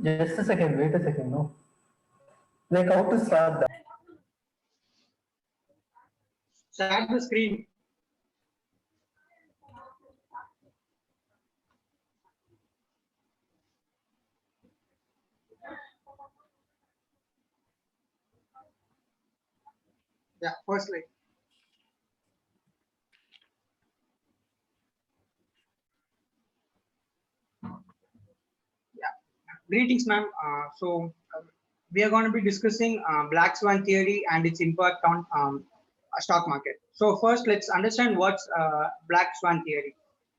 Just a second, wait a second. No, like how to start that? Share the screen. Yeah, first slide. Yeah, greetings, ma'am. We are going to be discussing black swan theory and its impact on stock market. So first, let's understand what's black swan theory.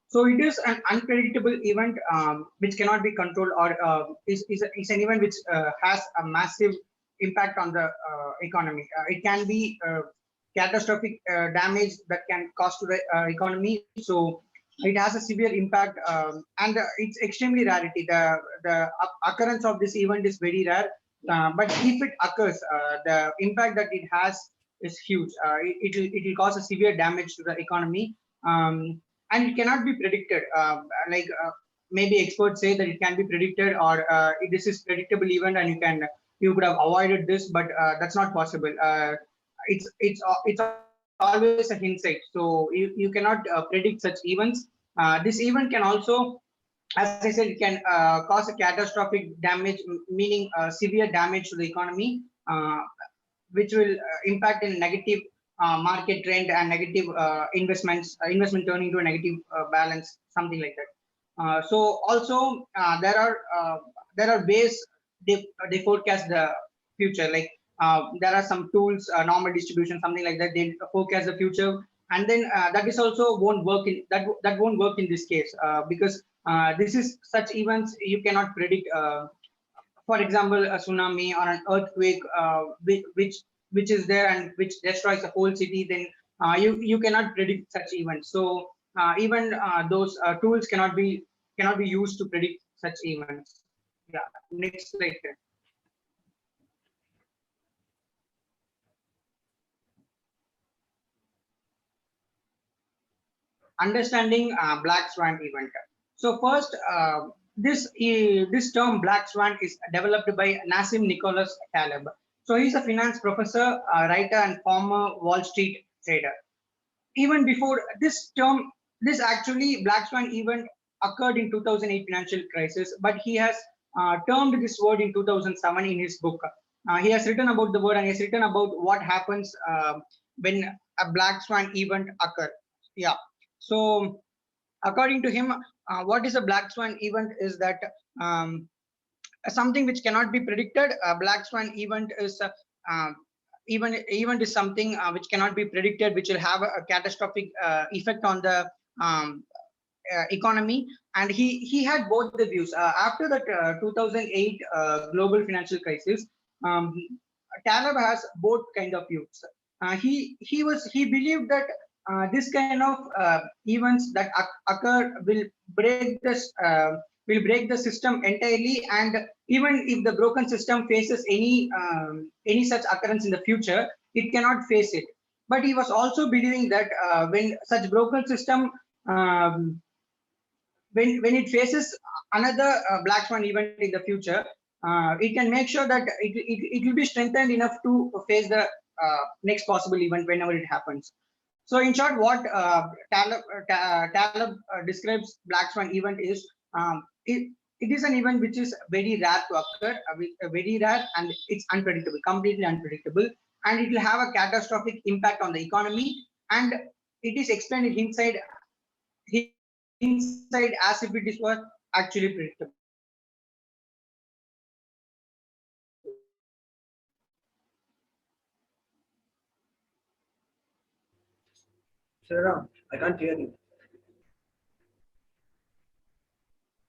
So it is an unpredictable event which cannot be controlled, or is an event which has a massive impact on the economy. It can be catastrophic damage that can cause to the economy. So it has a severe impact, and it's extremely rarity. The occurrence of this event is very rare, but if it occurs, the impact that it has is huge. It will cause a severe damage to the economy. And it cannot be predicted. Maybe experts say that it can be predicted, or this is predictable event, and you could have avoided this, but that's not possible. It's always a hindsight, so you cannot predict such events. This event can also, as I said, it can cause a catastrophic damage, meaning severe damage to the economy, which will impact in negative market trend and negative investment turning to a negative balance, something like that. So also there are ways they forecast the future. Like there are some tools, normal distribution, something like that. They forecast the future, and then that is also won't work in that won't work in this case, because this is such events you cannot predict. For example, a tsunami or an earthquake, which is there and which destroys a whole city, then you cannot predict such events. So even those tools cannot be used to predict such events. Yeah, next slide. Understanding black swan event. So first, this term black swan is developed by Nassim Nicholas Taleb. So he's a finance professor, writer, and former Wall Street trader. Even before this term, this actually black swan event occurred in 2008 financial crisis, but he has termed this word in 2007 in his book. He has written about the word, and he has written about what happens when a black swan event occur. Yeah. So according to him, what is a black swan event is that something which cannot be predicted. A black swan event is event is something which cannot be predicted, which will have a catastrophic effect on the economy. And he had both the views after the 2008 global financial crisis. um, Taleb has both kind of views. He believed that this kind of events that occur will break the system entirely, and even if the broken system faces any such occurrence in the future, it cannot face it. But he was also believing that when such broken system, um, when it faces another black swan event in the future, it can make sure that it will be strengthened enough to face the next possible event whenever it happens. So in short, what Taleb describes black swan event is, it is an event which is very rare to occur, very rare, and it's unpredictable, completely unpredictable, and it will have a catastrophic impact on the economy, and it is explained inside as if it is what actually predictable. Sriram, I can't hear you.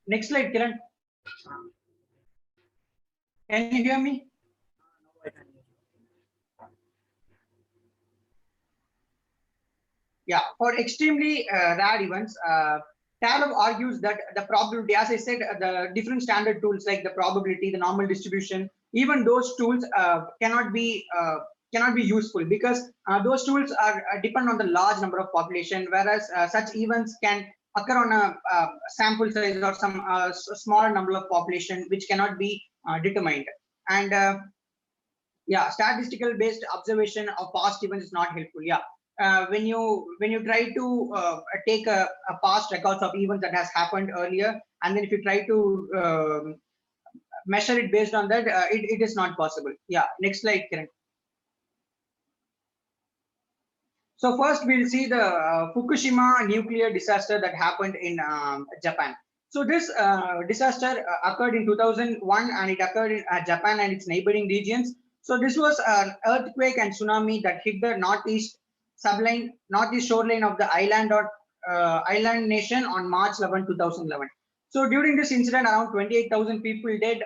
Next slide, Kiran. Can you hear me? No, I can't hear you. Yeah, for extremely rare events, Taleb argues that the probability, as I said, the different standard tools like the probability, the normal distribution, even those tools cannot be useful, because those tools are depend on the large number of population, whereas such events can occur on a sample size or some smaller number of population which cannot be determined. And yeah, statistical based observation of past events is not helpful. Yeah, when you try to take a past records of events that has happened earlier, and then if you try to measure it based on that, it is not possible. Yeah, next slide, Kiran. So first we'll see the Fukushima nuclear disaster that happened in Japan. So this disaster occurred in 2001 and it occurred in Japan and its neighboring regions. So this was an earthquake and tsunami that hit the northeast shoreline of the island nation on March 11, 2011. So during this incident, around 28,000 people dead.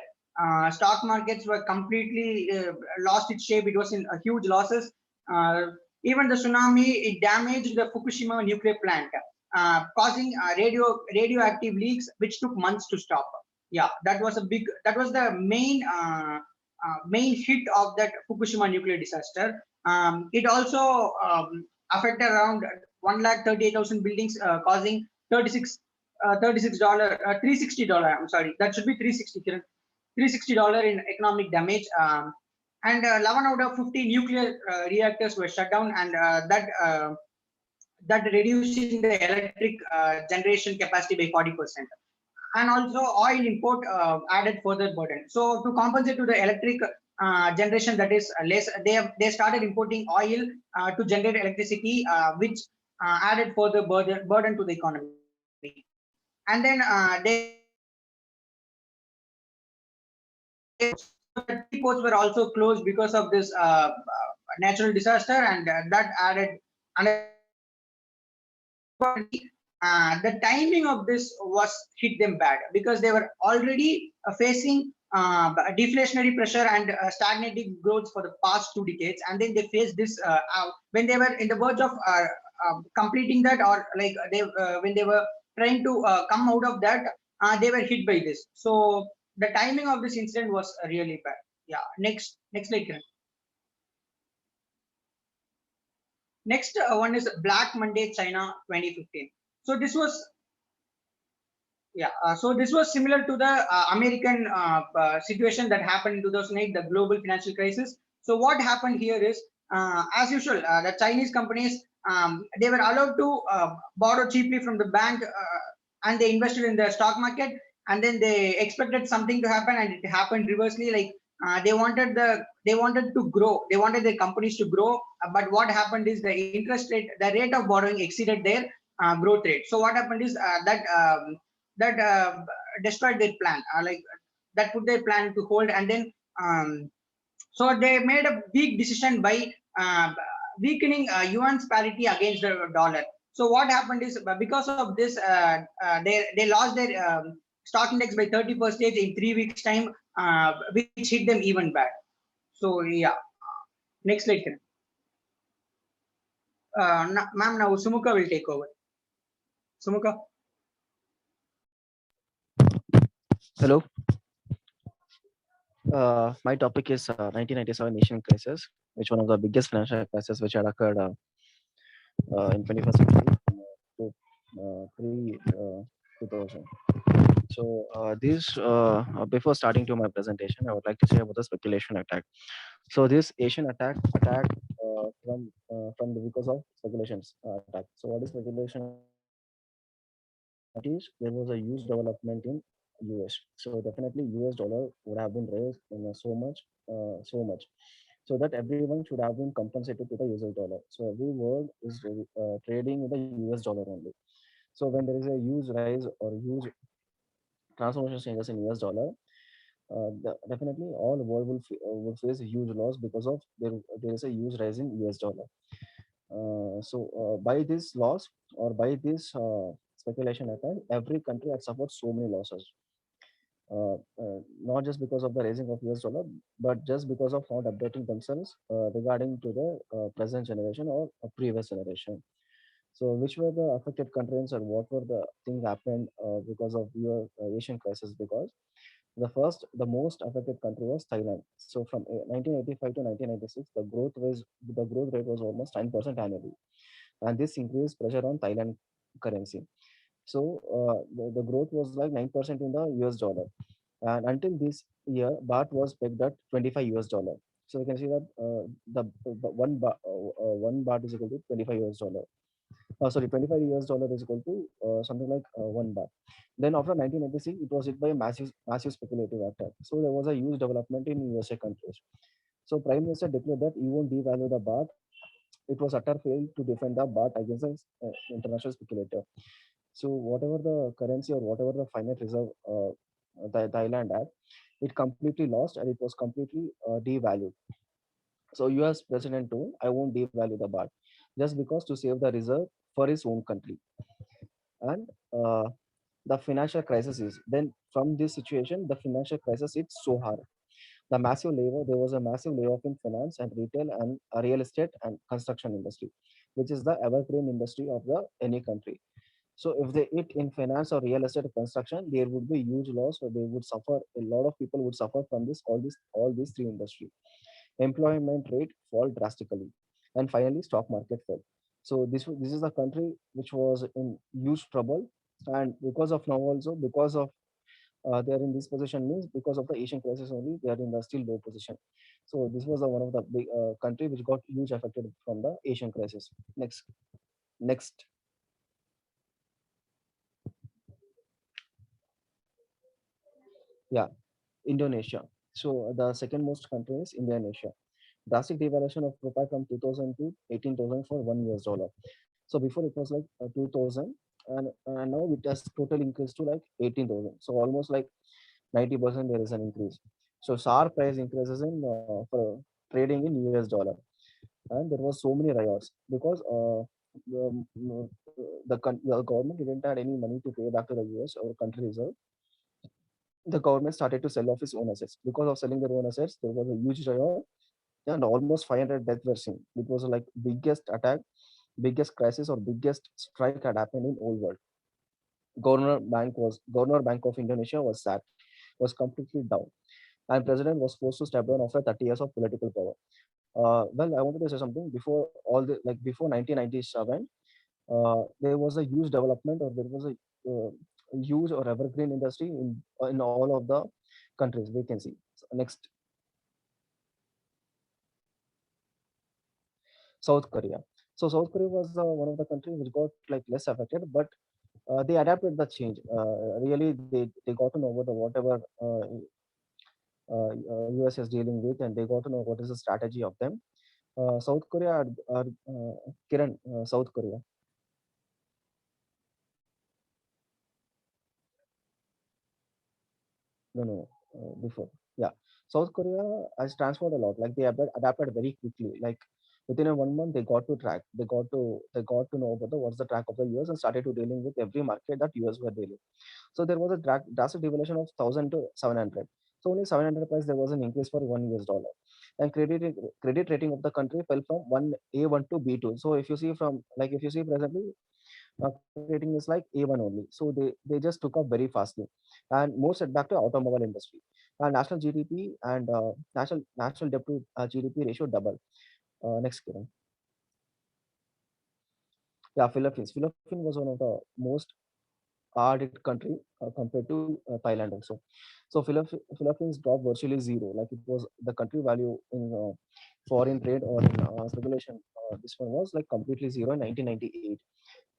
Stock markets were completely lost its shape. It was in huge losses. Even the tsunami, it damaged the Fukushima nuclear plant, causing radioactive leaks, which took months to stop. Yeah, that was the main hit of that Fukushima nuclear disaster. It also affected around 1,38,000 buildings, causing 36 $36 $360. I'm sorry, that should be 360. $360 in economic damage. And 11 out of 50 nuclear reactors were shut down, and that reducing the electric generation capacity by 40%. And also oil import added further burden. So to compensate to the electric generation that is less, they started importing oil to generate electricity, which added further burden to the economy. And then the tea ports were also closed because of this natural disaster, and that added another. The timing of this was hit them bad because they were already facing deflationary pressure and stagnating growth for the past 2 decades, and then they faced this when they were in the verge of completing that, or like when they were trying to come out of that, they were hit by this. So the timing of this incident was really bad. Yeah, next slide, Kiran. Next one is Black Monday China 2015. So this was so this was similar to the American situation that happened in 2008, the global financial crisis. So what happened here is, as usual, the Chinese companies, they were allowed to borrow cheaply from the bank, and they invested in the stock market, and then they expected something to happen, and it happened reversely. Like they wanted to grow, they wanted their companies to grow, but what happened is the rate of borrowing exceeded their growth rate. So what happened is that destroyed their plan, like that put their plan to hold, and then so they made a big decision by weakening yuan's parity against the dollar. So what happened is, because of this, they lost their stock index by 30% in 3 weeks time, which hit them even bad. So yeah, next slide. Ma'am, now Sumuka will take over. Sumuka. Hello. My topic is 1997 Asian crisis, which one of the biggest financial crises which had occurred in 21st century to 2000. So before starting to my presentation, I would like to say about the speculation attack. So this Asian attack from the because of speculations attack. So what is speculation? There was a huge development in US. So definitely US dollar would have been raised in so much, so that everyone should have been compensated to the US dollar. So every world is trading with the US dollar only. So when there is a huge rise or huge transformation changes in US dollar, definitely all the world will face a huge loss because of there is a huge rise in US dollar. By this loss or by this speculation attack, every country had suffered so many losses. Not just because of the raising of US dollar, but just because of not updating themselves regarding to the present generation or a previous generation. So, which were the affected countries, or what were the things happened because of your Asian crisis? Because the most affected country was Thailand. So, from 1985 to 1996, the growth rate was almost 10% annually, and this increased pressure on Thailand currency. So the growth was like 9% in the US dollar. And until this year, baht was pegged at 25 US dollar. So you can see that the one baht is equal to 25 US dollar. Sorry, 25 US dollar is equal to something like one baht. Then after 1996, it was hit by a massive speculative attack. So there was a huge development in USA countries. So Prime Minister declared that he won't devalue the baht. It was utter fail to defend the baht against the international speculator. So whatever the currency or whatever the finite reserve Thailand had, it completely lost and it was completely devalued. So US president told, I won't devalue the baht just because to save the reserve for his own country. And the financial crisis is then from this situation, the financial crisis hit so hard. There was a massive layoff in finance and retail and real estate and construction industry, which is the evergreen industry of the any country. So if they hit in finance or real estate or construction, there would be huge loss, or they would suffer. A lot of people would suffer from all these three industry. Employment rate fall drastically, and finally stock market fell. So this is the country which was in huge trouble, and because of now also because of they are in this position means because of the Asian crisis only they are in the still low position. So this was the one of the big country which got huge affected from the Asian crisis. Next, yeah, Indonesia. So the second most country is Indonesia. Drastic devaluation of rupee from 2000 to 18,000 for $1 US. So before it was like 2000, and now it has total increased to like 18,000. So almost like 90% there is an increase. So SAR price increases in for trading in US dollar, and there was so many riots because the government didn't have any money to pay back to the US or country reserve. The government started to sell off its own assets. Because of selling their own assets, there was a huge riot and almost 500 deaths were seen. It was like biggest attack, biggest crisis or biggest strike had happened in whole world. Governor Bank of Indonesia was sacked, was completely down, and president was forced to step down after 30 years of political power. Well, I wanted to say something before before 1997, there was a huge development or there was a huge or evergreen industry in all of the countries we can see. So next, South Korea. So South Korea was one of the countries which got like less affected, but they adapted the change. Really, they got to know about the whatever US is dealing with, and they got to know what is the strategy of them. South Korea are Kiran, South Korea. No, before. Yeah. South Korea has transformed a lot. Like they adapted very quickly. Like within a 1 month, they got to track. They got to know about what's the track of the US and started to dealing with every market that US were dealing. So there was a drastic devaluation of 1,000 to 700. So only 700 price there was an increase for $1 US. And credit rating of the country fell from one A1 to B2. So if you see presently, market rating is like A1 only. So they just took up very fastly, and more setback to automobile industry. National GDP and national debt to GDP ratio double. Next, Kiran. Yeah, Philippines. Philippines was one of the most hard hit country compared to Thailand also. So Philippines dropped virtually zero. Like it was the country value in foreign trade or in speculation. This one was like completely zero in 1998.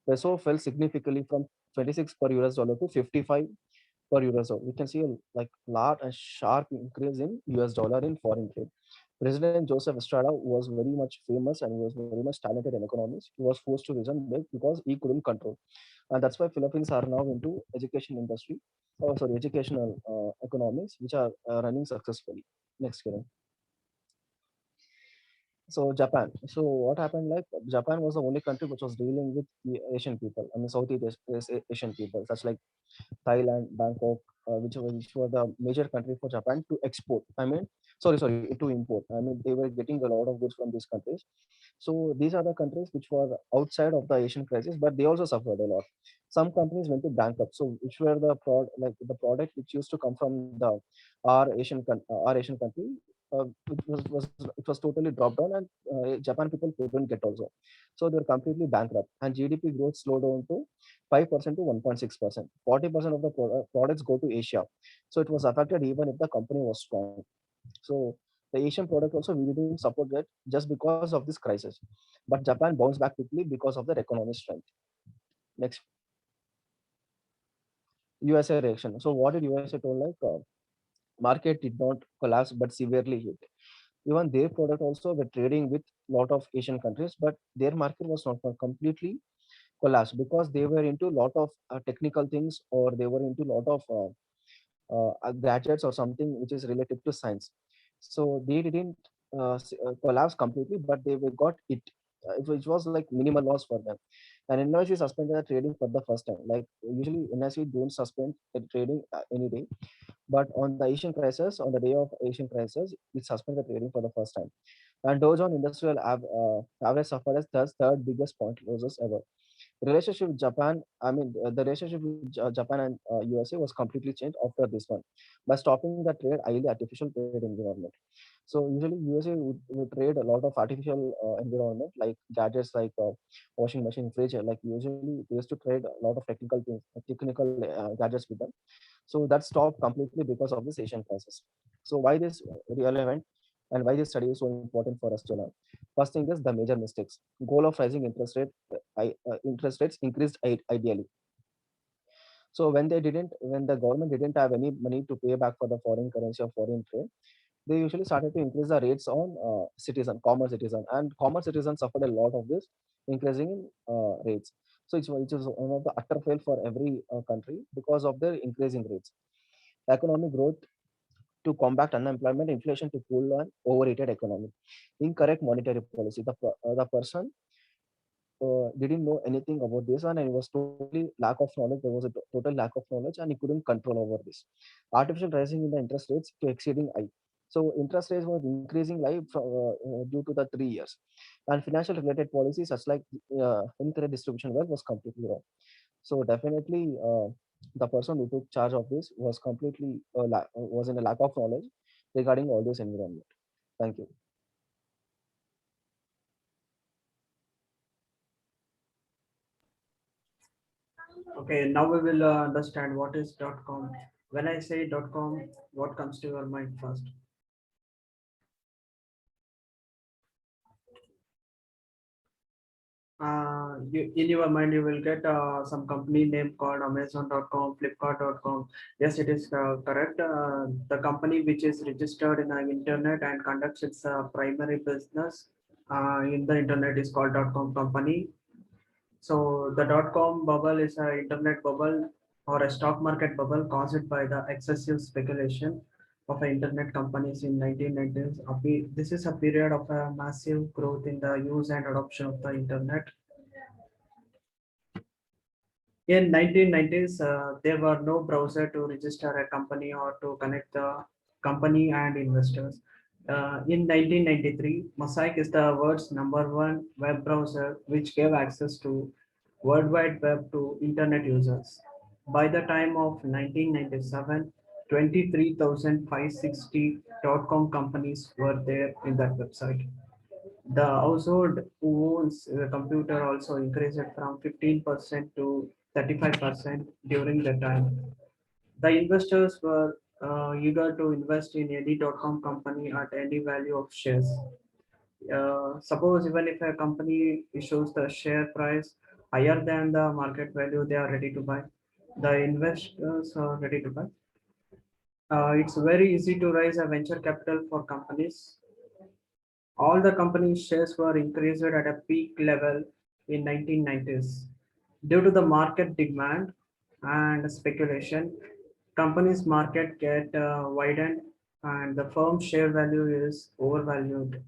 Peso fell significantly from 26 per US dollar to 55 per US dollar. We can see a like large and sharp increase in US dollar in foreign trade. President Joseph Estrada was very much famous and was very much talented in economics. He was forced to resign because he couldn't control, and that's why Philippines are now into education industry. Oh, sorry, educational economics, which are running successfully. Next, Kiran. So Japan. So what happened? Like Japan was the only country which was dealing with the Asian people. I mean, Asian people, such like Thailand, Bangkok, which were the major country for Japan to export. I mean, sorry, to import. I mean, they were getting a lot of goods from these countries. So these are the countries which were outside of the Asian crisis, but they also suffered a lot. Some companies went to bankrupt. So which were the product which used to come from our Asian country it was totally dropped down, and Japan people couldn't get also. So they were completely bankrupt, and GDP growth slowed down to 5% to 1.6%. 40% of the products go to Asia, so it was affected even if the company was strong. So the Asian product also we didn't support that just because of this crisis, but Japan bounced back quickly because of their economic strength. Next, USA reaction. So what did USA told like? Market did not collapse but severely hit. Even their product also were trading with lot of Asian countries, but their market was not completely collapsed because they were into lot of technical things, or they were into lot of gadgets or something which is related to science. So they didn't collapse completely, but they were got it. Which was like minimal loss for them. And NYSE suspended the trading for the first time. Like usually NYSE don't suspend the trading any day, but on the Asian crisis, on the day of Asian crisis, it suspended the trading for the first time. And Dow Jones Industrial average suffered as third biggest point losses ever. Relationship with Japan, I mean, the relationship with Japan and USA was completely changed after this one by stopping the trade highly artificial trade environment. So usually USA would trade a lot of artificial environment like gadgets like washing machine, fridge. Like usually they used to trade a lot of technical things, technical gadgets with them. So that stopped completely because of this Asian crisis. So why this relevant and why this study is so important for us to learn? First thing is the major mistakes. Goal of rising interest rates increased ideally. So when the government didn't have any money to pay back for the foreign currency or foreign trade, they usually started to increase the rates on common citizen, and common citizens suffered a lot of this increasing in rates. So it is one of the utter fail for every country because of their increasing rates. Economic growth to combat unemployment, inflation to cool an overheated economy. Incorrect monetary policy. The person didn't know anything about this one, and it was totally lack of knowledge. There was a total lack of knowledge, and he couldn't control over this. Artificial rising in the interest rates to exceeding high. So interest rates was increasing due to the 3 years, and financial related policies such like incorrect distribution wealth was completely wrong. So definitely, the person who took charge of this was completely was in a lack of knowledge regarding all this environment. Thank you. Okay, now we will understand what is .com. When I say .com, what comes to your mind first? In your mind, you will get some company name called Amazon.com, Flipkart.com. Yes, it is correct. The company which is registered in the internet and conducts its primary business in the internet is called .com company. So the .com bubble is an internet bubble or a stock market bubble caused by the excessive speculation of internet companies in 1990s. This is a period of a massive growth in the use and adoption of the internet. In 1990s, there were no browser to register a company or to connect the company and investors. In 1993, Mosaic is the world's #1 web browser, which gave access to World Wide Web to internet users. By the time of 1997, 23,560 .com companies were there in that website. The household who owns a computer also increased from 15% to 35% during the time. The investors were eager to invest in any .com company at any value of shares. Suppose even if a company issues the share price higher than the market value, they are ready to buy. The investors are ready to buy. It's very easy to raise a venture capital for companies. All the company's shares were increased at a peak level in 1990s. Due to the market demand and speculation, companies market get widened and the firm's share value is overvalued.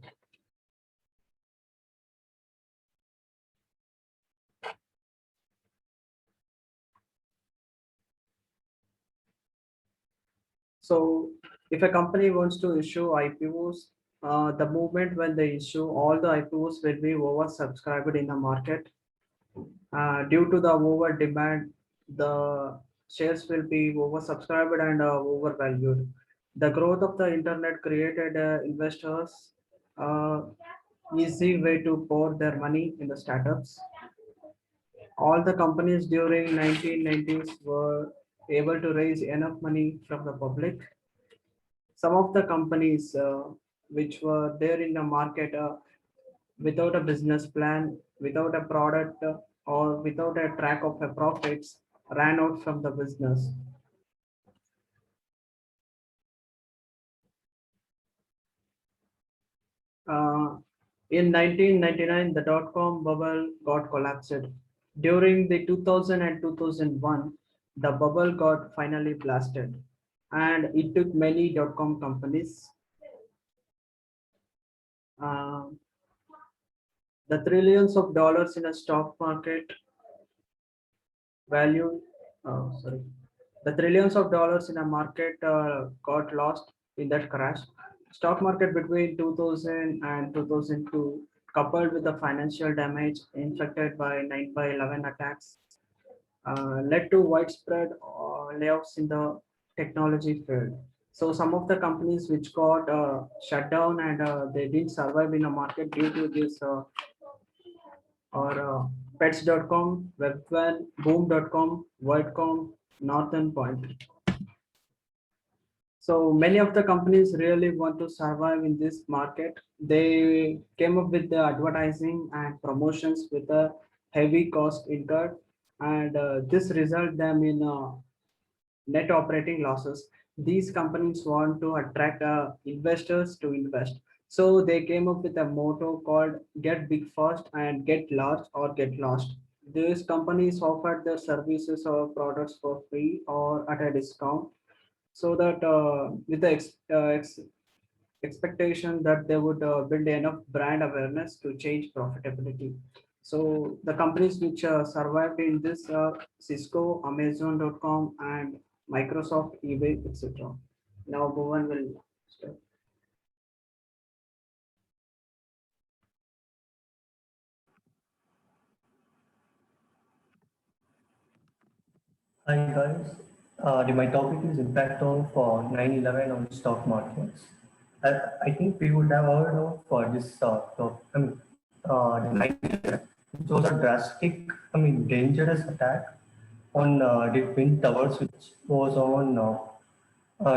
So if a company wants to issue IPOs, the moment when they issue, all the IPOs will be oversubscribed in the market. Due to the over demand, the shares will be oversubscribed and overvalued. The growth of the internet created investors easy way to pour their money in the startups. All the companies during 1990s were able to raise enough money from the public. Some of the companies which were there in the market without a business plan, without a product, or without a track of the profits, ran out from the business. Uh, in 1999, the dot-com bubble got collapsed. During the 2000 and 2001, the bubble got finally blasted, and it took many dot-com companies. Uh, the trillions of dollars in a stock market value, sorry, the trillions of dollars in a market got lost in that crash. Stock market between 2000 and 2002, coupled with the financial damage inflicted by 9 by 11 attacks, led to widespread layoffs in the technology field. So some of the companies which got shut down and they didn't survive in a market due to this or pets.com, webvan, boom.com, Whitecom, Northern Point. So many of the companies really want to survive in this market. They came up with the advertising and promotions with a heavy cost incurred, and this result them in net operating losses. These companies want to attract investors to invest. So they came up with a motto called get big fast and get large or get lost. These companies offered their services or products for free or at a discount, so that with the expectation that they would build enough brand awareness to change profitability. So the companies which survived in this Cisco, Amazon.com, and Microsoft, eBay, etc. Now Bhuvan will start. Hi guys, my topic is impact of 9/11 on stock markets. I think we would have heard of this the 9/11. It was a drastic, dangerous attack on the Twin Towers, which was on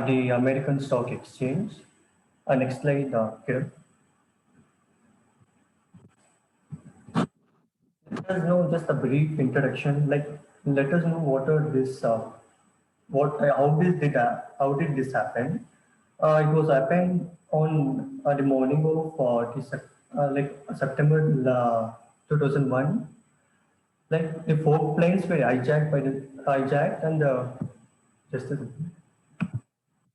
the American Stock Exchange. Next slide, Kiran. Let us know just a brief introduction. Like, let us know what are this. What how did this happen? It was happened on the morning of September 2001. Like the four planes were hijacked and just a second.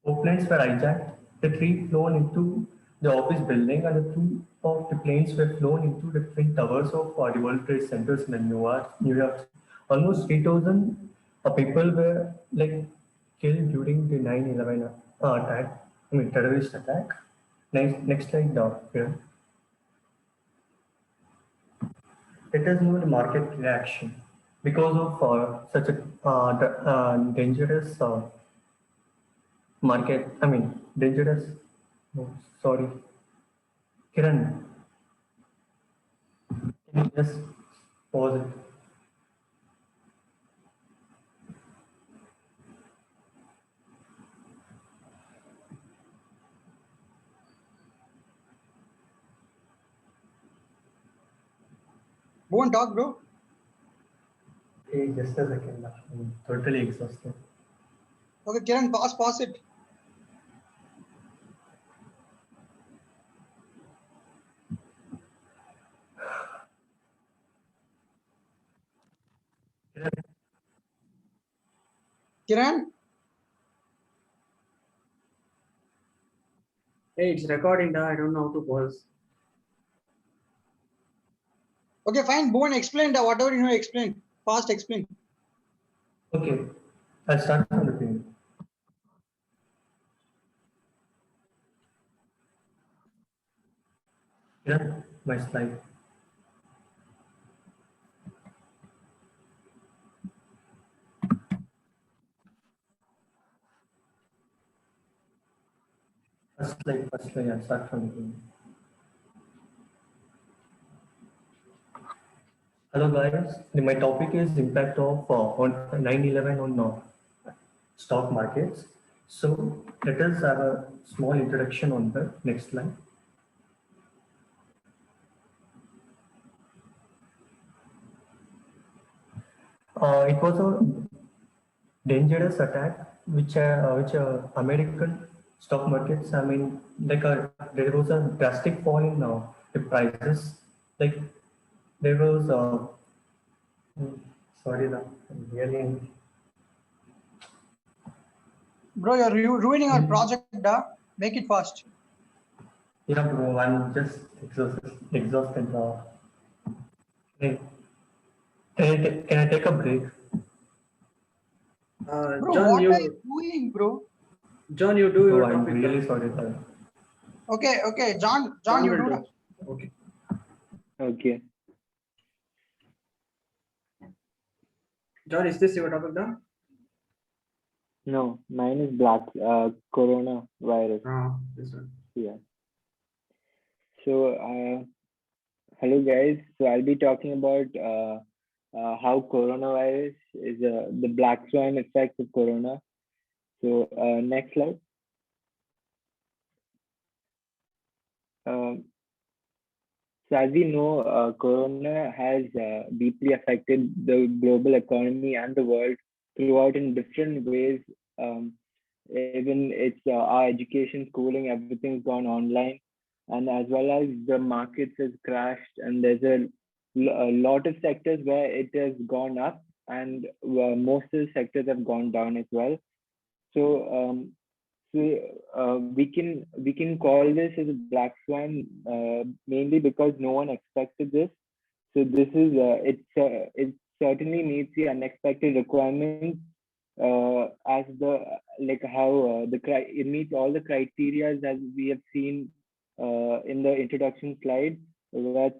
Four planes were hijacked. The three flown into the office building, and the two of the planes were flown into the twin towers of the World Trade Centers in New York. New York. Almost 3,000 people were like killed during the 9/11 attack. Terrorist attack. Next slide, here. Let us know the market reaction because of such a dangerous market. Dangerous. Oh, sorry, Kiran. Can you just pause it? Won't talk, bro. Hey, just a second. I'm totally exhausted. Okay, Kiran, pause it. Kiran, Hey, it's recording. I don't know how to pause. okay, fine. Bhuvan, explain whatever you know. Explain. Fast explain. Okay, I'll start from the beginning. Kiran, my slide. First slide, yeah, start from the beginning. Hello guys, my topic is impact of on 9/11 on stock markets. So let us have a small introduction on the next slide. It was a dangerous attack which American stock markets. I mean, there was a drastic fall in the prices. Like there was sorry, really. Bro, you're ruining our project. Make it fast. Yeah, bro, I'm just exhausted now. Hey, can I take a break? Bro, John, what are you you doing, bro? John, you do Bro, your I'm topic. really sorry. Okay, John, John you will do do. that. Okay. Okay. John, is this your topic now? No, mine is coronavirus. This one. Yeah. So, hello guys. So I'll be talking about how coronavirus is the black swan effect of corona. So next slide. Um, so as we know, corona has deeply affected the global economy and the world throughout in different ways. Um, Even it's our education, schooling, everything's gone online, and as well as the markets has crashed, and there's a lot of sectors where it has gone up, and most of the sectors have gone down as well. So, we can call this as a black swan, mainly because no one expected this. So this is it certainly meets the unexpected requirements as the like how it meets all the criteria as we have seen in the introduction slide where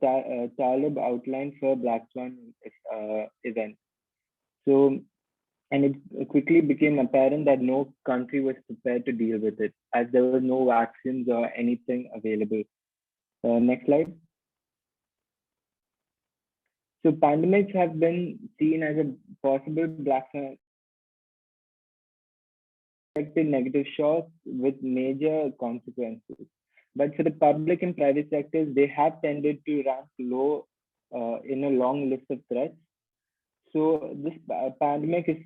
Talib outlined for Black Swan event. So, and it quickly became apparent that no country was prepared to deal with it, as there were no vaccines or anything available. Next slide. So pandemics have been seen as a possible black swan negative shocks with major consequences. But for the public and private sectors, they have tended to rank low in a long list of threats. So this pandemic is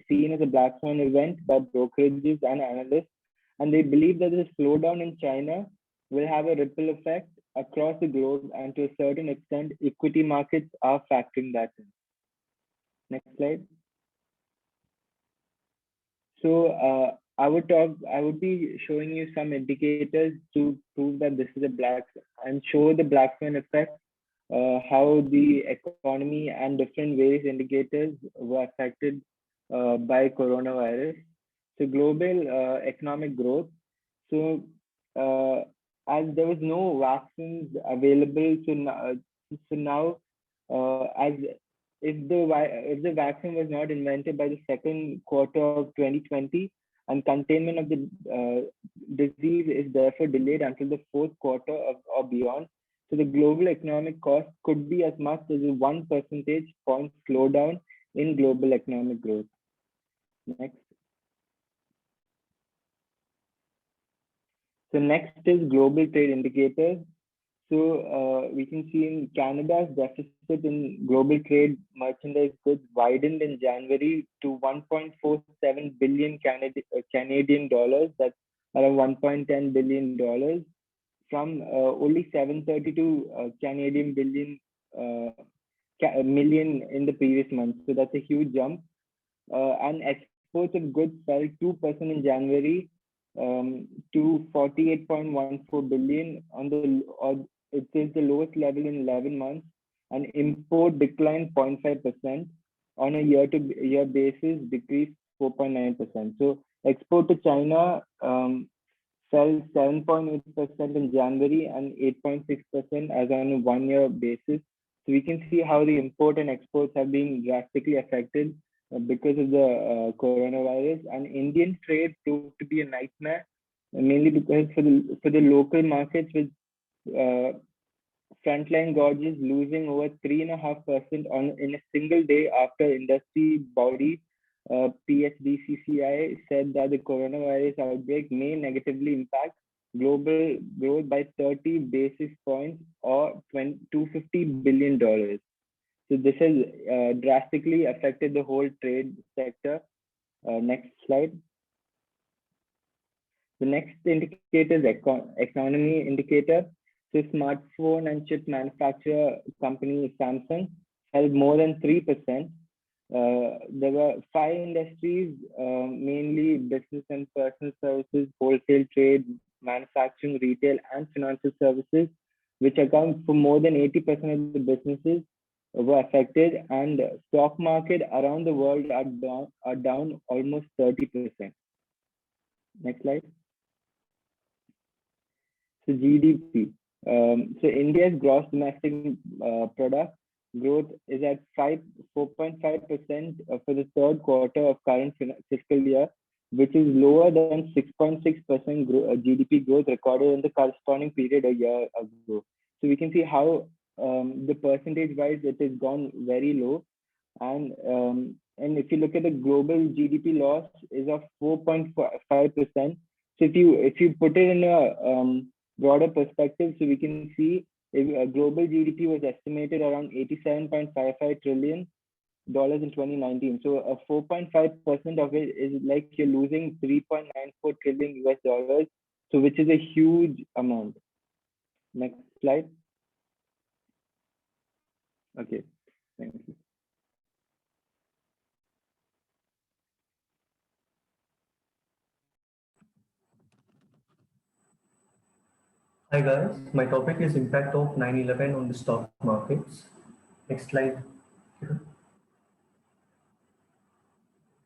seen as a black swan event by brokerages and analysts, and they believe that the slowdown in China will have a ripple effect across the globe, and to a certain extent, equity markets are factoring that in. Next slide. So I would be showing you some indicators to prove that this is a black and show the black swan effect, how the economy and different various indicators were affected by coronavirus. So global economic growth. So as there was no vaccines available, so now as if the vaccine was not invented by the second quarter of 2020, and containment of the disease is therefore delayed until the fourth quarter or beyond. So the global economic cost could be as much as a 1 percentage point slowdown in global economic growth. Next. So next is global trade indicators. So we can see in Canada's deficit in global trade merchandise goods widened in January to 1.47 billion Canadian dollars. That's around 1.10 billion dollars from only 732 million in the previous month. So that's a huge jump. And exports of goods fell 2% in January to 48.14 billion it is the lowest level in 11 months, and import declined 0.5% on a year-to-year basis, decreased 4.9%. So export to China fell 7.8% in January and 8.6% as on a one-year basis. So we can see how the import and exports have been drastically affected because of the coronavirus. And Indian trade proved to be a nightmare mainly because for the local markets with frontline gauges losing over 3.5% on in a single day after industry body PHDCCI said that the coronavirus outbreak may negatively impact global growth by 30 basis points or $250 billion. So this has drastically affected the whole trade sector. Next slide. The next indicator is economy indicator. So smartphone and chip manufacturer company Samsung held more than 3%. There were 5 industries, mainly business and personal services, wholesale trade, manufacturing, retail, and financial services, which account for more than 80% of the businesses were affected, and stock market around the world are down almost 30%. Next slide. So GDP. So India's gross domestic product growth is at 4.5% for the third quarter of current fiscal year, which is lower than 6.6% GDP growth recorded in the corresponding period a year ago. So we can see how the percentage wise it has gone very low, and if you look at the global GDP loss is of 4.5%. So if you put it in a broader perspective, so we can see if global GDP was estimated around $87.55 trillion in 2019. So a 4.5% of it is like you're losing $3.94 trillion US dollars. So which is a huge amount. Next slide. Okay, thank you. Hi guys, my topic is impact of 9/11 on the stock markets. Next slide.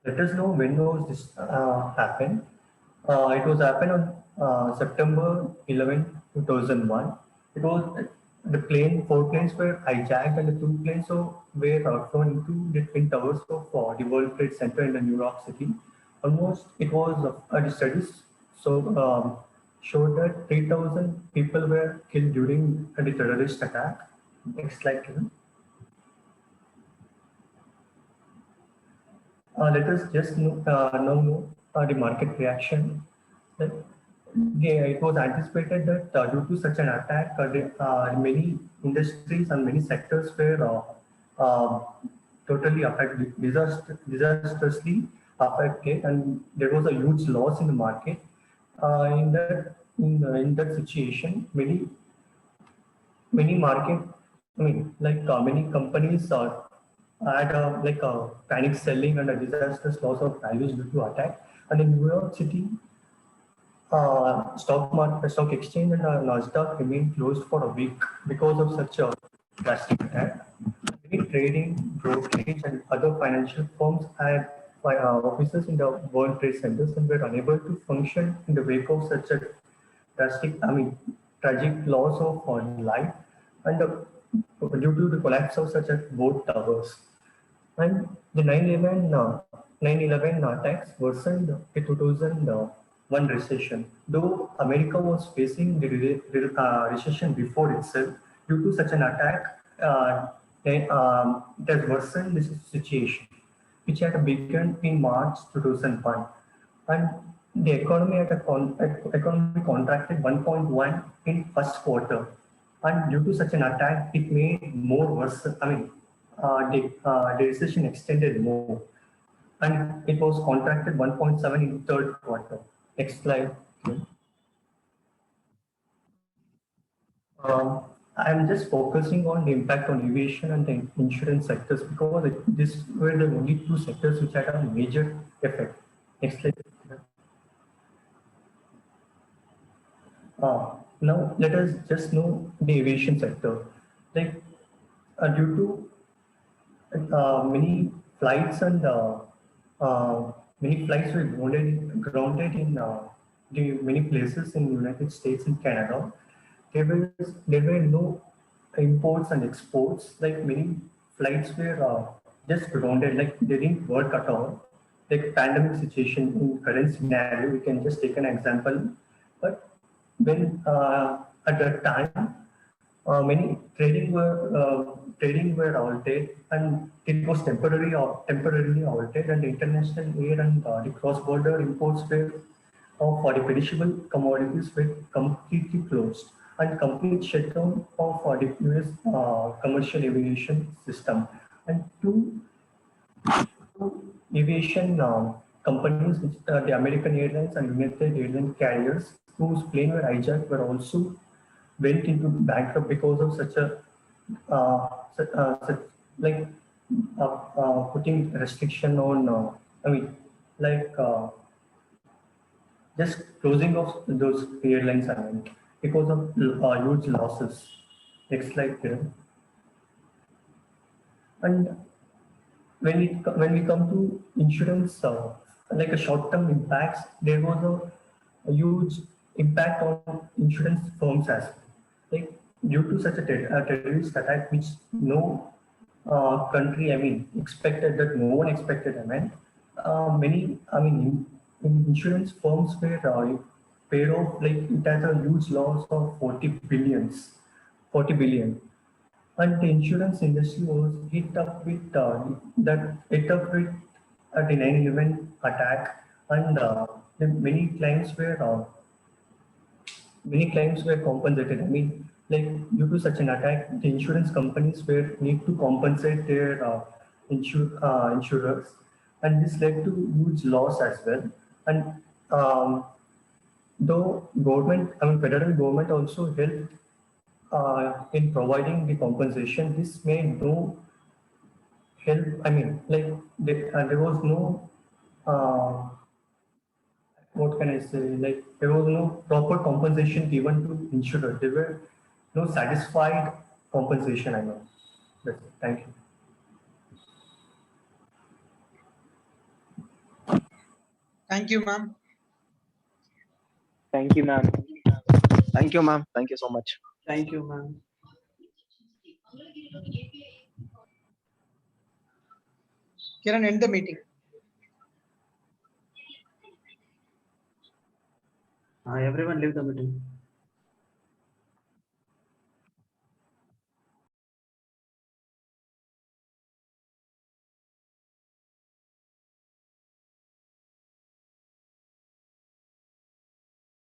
Let us know when was this happened. It was happened on September 11, 2001. It was four planes were hijacked and the 2 planes were flown into the Twin Towers of the World Trade Center in the New York City. Almost it was the studies showed that 3,000 people were killed during the terrorist attack. Next slide, please. Let us just now know the market reaction. It was anticipated that due to such an attack, many industries and many sectors were totally affected, disastrously affected, and there was a huge loss in the market. In that situation, many market, many companies had a panic selling and a disastrous loss of values due to attack. And in New York City, stock exchange and Nasdaq remained closed for a week because of such a drastic attack. Many trading, brokerage, and other financial firms had offices in the World Trade Centers and were unable to function in the wake of such a tragic loss of life, and due to the collapse of such a both towers. And the 9/11 attacks worsened the 2001 recession. Though America was facing the recession before itself, due to such an attack, it has worsened this situation, which had begun in March 2001. And the economy economy contracted 1.1 in first quarter. And due to such an attack, it made more worse. The recession extended more, and it was contracted 1.7 in third quarter. Next slide. I'm just focusing on the impact on aviation and the insurance sectors because these were the only 2 sectors which had a major effect. Next slide. Now let us just know the aviation sector. Due to many flights and many flights were grounded in the many places in United States and Canada. There were no imports and exports. Like many flights were just grounded, like they didn't work at all. Like pandemic situation in current scenario, we can just take an example. But when at that time, many trading were halted, and it was temporarily halted, and the international air and the cross-border imports were for the perishable commodities were completely closed, and complete shutdown of the US commercial aviation system. And two aviation companies, which, the American Airlines and United Airlines carriers, whose plane were hijacked, were also went into bankrupt because of such a such, like putting restriction on. I mean, like just closing of those airlines, I mean, because of huge losses. Next slide, Kiran. And when we come to insurance, like a short-term impacts, there was a huge impact on insurance firms as well. Like due to such a terrorist attack, which no country, I mean, expected, that no one expected. I mean, many, I mean, insurance firms were paid off, like it has a huge loss of 40 billion. And the insurance industry was hit up with the 9/11 attack, and the many claims were compensated. I mean, like due to such an attack, the insurance companies were need to compensate their insurers, and this led to huge loss as well. And um, though government, I mean, federal government also helped in providing the compensation, this made no help. I mean, like there was no uh, what can I say? Like there was no proper compensation given to insurer. There were no satisfied compensation. I know. That's it. Thank you. Thank you, ma'am. Thank you, ma'am. Thank you, ma'am. Thank you so much. Thank you, ma'am. Kiran, end the meeting. Everyone leave the meeting.